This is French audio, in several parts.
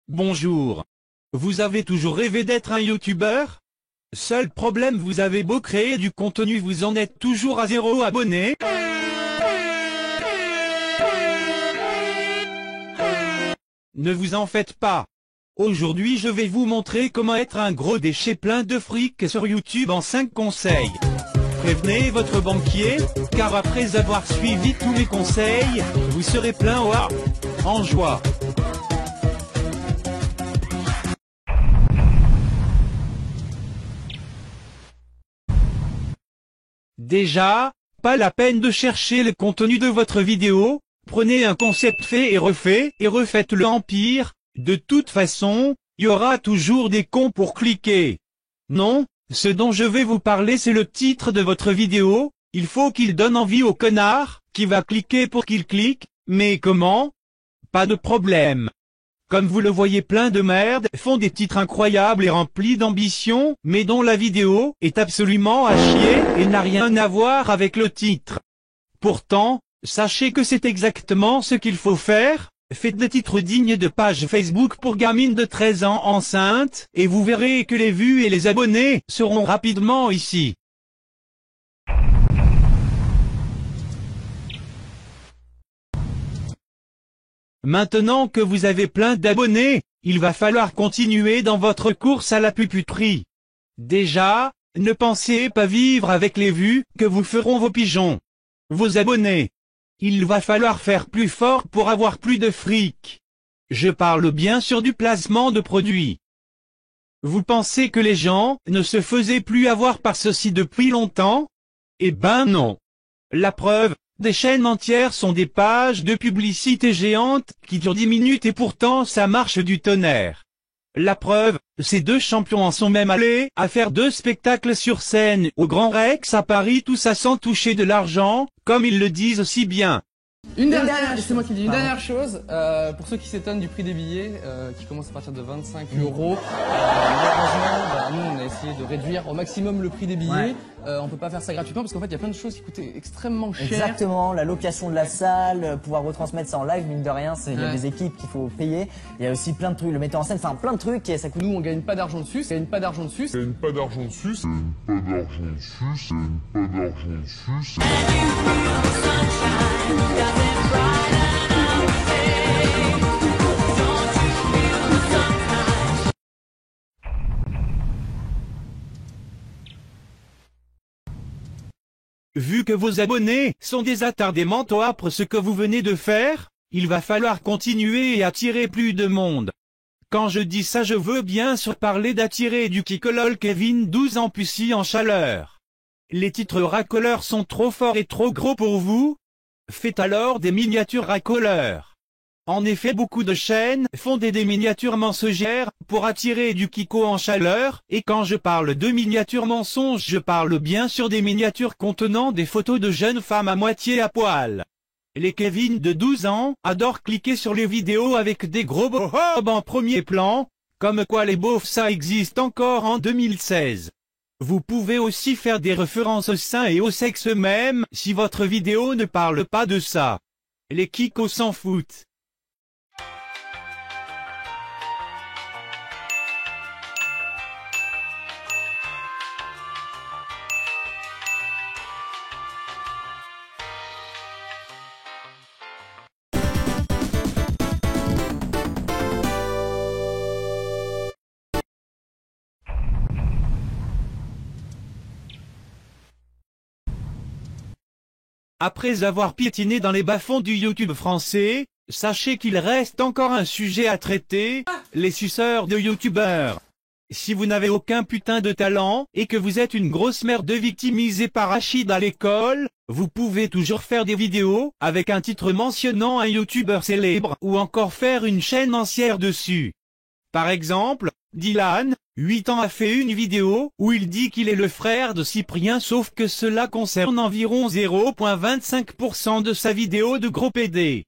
Bonjour. Vous avez toujours rêvé d'être un youtubeur? Seul problème, vous avez beau créer du contenu, vous en êtes toujours à 0 abonnés. Ne vous en faites pas. Aujourd'hui je vais vous montrer comment être un gros déchet plein de fric sur YouTube en 5 conseils. Prévenez votre banquier, car après avoir suivi tous mes conseils, vous serez plein en joie. Déjà, pas la peine de chercher le contenu de votre vidéo, prenez un concept fait et refaites-le en pire. De toute façon, il y aura toujours des cons pour cliquer. Non, ce dont je vais vous parler c'est le titre de votre vidéo, il faut qu'il donne envie au connard, qui va cliquer pour qu'il clique, mais comment? Pas de problème. Comme vous le voyez, plein de merde font des titres incroyables et remplis d'ambition, mais dont la vidéo est absolument à chier et n'a rien à voir avec le titre. Pourtant, sachez que c'est exactement ce qu'il faut faire. Faites des titres dignes de pages Facebook pour gamines de 13 ans enceintes, et vous verrez que les vues et les abonnés seront rapidement ici. Maintenant que vous avez plein d'abonnés, il va falloir continuer dans votre course à la puputerie. Déjà, ne pensez pas vivre avec les vues que vous feront vos pigeons. Vos abonnés. Il va falloir faire plus fort pour avoir plus de fric. Je parle bien sûr du placement de produits. Vous pensez que les gens ne se faisaient plus avoir par ceci depuis longtemps? Eh ben non. La preuve, des chaînes entières sont des pages de publicité géantes qui durent 10 minutes et pourtant ça marche du tonnerre. La preuve, ces deux champions en sont même allés à faire 2 spectacles sur scène au Grand Rex à Paris, tout ça sans toucher de l'argent, comme ils le disent si bien. Une dernière chose, pour ceux qui s'étonnent du prix des billets, qui commence à partir de 25 €, malheureusement, nous on a essayé de réduire au maximum le prix des billets. On peut pas faire ça gratuitement parce qu'en fait il y a plein de choses qui coûtaient extrêmement cher. Exactement, la location de la salle, pouvoir retransmettre ça en live, mine de rien, il y a des équipes qu'il faut payer. Il y a aussi plein de trucs, le metteur en scène, enfin plein de trucs et ça coûte. Nous on gagne pas d'argent dessus, Vu que vos abonnés sont des attardés mentaux après ce que vous venez de faire, il va falloir continuer et attirer plus de monde. Quand je dis ça, je veux bien sûr parler d'attirer du Kikolol Kevin 12 ans Pussy en chaleur. Les titres racoleurs sont trop forts et trop gros pour vous? Faites alors des miniatures racoleurs. En effet, beaucoup de chaînes font des miniatures mensongères pour attirer du Kiko en chaleur, et quand je parle de miniatures mensonges, je parle bien sûr des miniatures contenant des photos de jeunes femmes à moitié à poil. Les Kevin de 12 ans adorent cliquer sur les vidéos avec des gros bohobs en premier plan, comme quoi les beaufs ça existe encore en 2016. Vous pouvez aussi faire des références au sein et au sexe même si votre vidéo ne parle pas de ça. Les Kikos s'en foutent. Après avoir piétiné dans les bas-fonds du YouTube français, sachez qu'il reste encore un sujet à traiter, les suceurs de youtubeurs. Si vous n'avez aucun putain de talent, et que vous êtes une grosse merde victimisée par Rachid à l'école, vous pouvez toujours faire des vidéos, avec un titre mentionnant un youtubeur célèbre, ou encore faire une chaîne entière dessus. Par exemple, Dylan, 8 ans, a fait une vidéo où il dit qu'il est le frère de Cyprien, sauf que cela concerne environ 0,25% de sa vidéo de gros PD.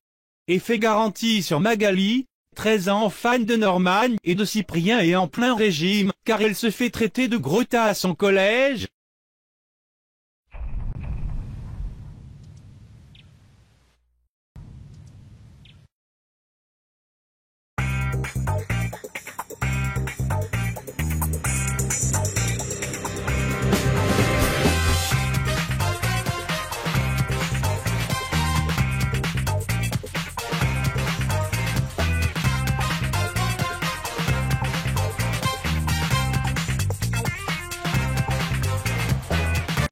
Effet garanti sur Magali, 13 ans, fan de Norman et de Cyprien et en plein régime, car elle se fait traiter de gros tas à son collège,